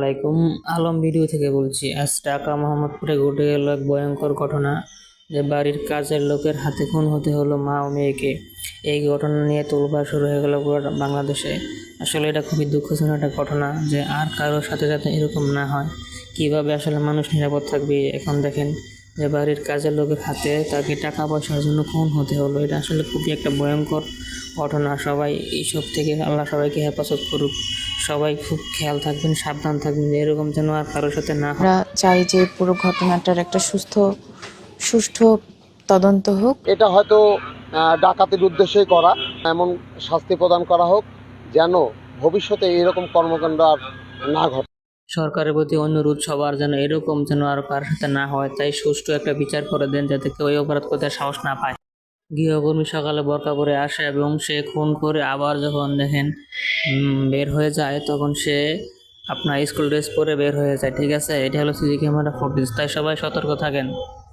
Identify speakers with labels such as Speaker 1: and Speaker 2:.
Speaker 1: আলাইকুম। আলম ভিডিও থেকে বলছি। আজ ঢাকা মোহাম্মদপুরে ঘটে গেল এক ভয়ঙ্কর ঘটনা, যে বাড়ির কাজের লোকের হাতে খুন হতে হলো মা ও মেয়েকে। এই ঘটনা নিয়ে তোলপাড় শুরু হয়ে গেল পুরো বাংলাদেশে। আসলে এটা খুবই দুঃখজনক একটা ঘটনা, যে আর কারোর সাথে যাতে এরকম না হয়। কিভাবে আসলে মানুষ নিরাপদ থাকবে? এখন দেখেন যে বাড়ির কাজের লোকের হাতে তাকে টাকা পয়সার জন্য খুন হতে হলো। এটা আসলে খুবই একটা ভয়ঙ্কর ঘটনা। সবাই এইসব থেকে আল্লাহ সবাইকে হেফাজত করুক। সবাই খুব খেয়াল থাকবেন, সাবধান থাকবেন, যে এরকম যেন আর কারোর সাথে না হয়।
Speaker 2: আমরা চাই যে পুরো ঘটনাটার একটা সুষ্ঠু তদন্ত হোক।
Speaker 3: এটা হয়তো ডাকাতির উদ্দেশ্যেই করা, এমন শাস্তি প্রদান করা হোক যেন ভবিষ্যতে এরকম কর্মকাণ্ড আর না ঘটে।
Speaker 1: সরকারের প্রতি অনুরোধ সবার যেন এরকম যেন আর কারোর সাথে না হয়, তাই সুষ্ঠু একটা বিচার করে দেন, যাতে কেউ এই অপরাধ করতে সাহস না পায়। গৃহকর্মী সকালে বোরকা পরে আসে এবং সে খুন করে আবার যখন দেখেন বের হয়ে যায়, তখন সে আপনার স্কুল ড্রেস পরে বের হয়ে যায়। ঠিক আছে, এটা হলো সিসি ক্যামেরা ফুটেজ, তাই সবাই সতর্ক থাকেন।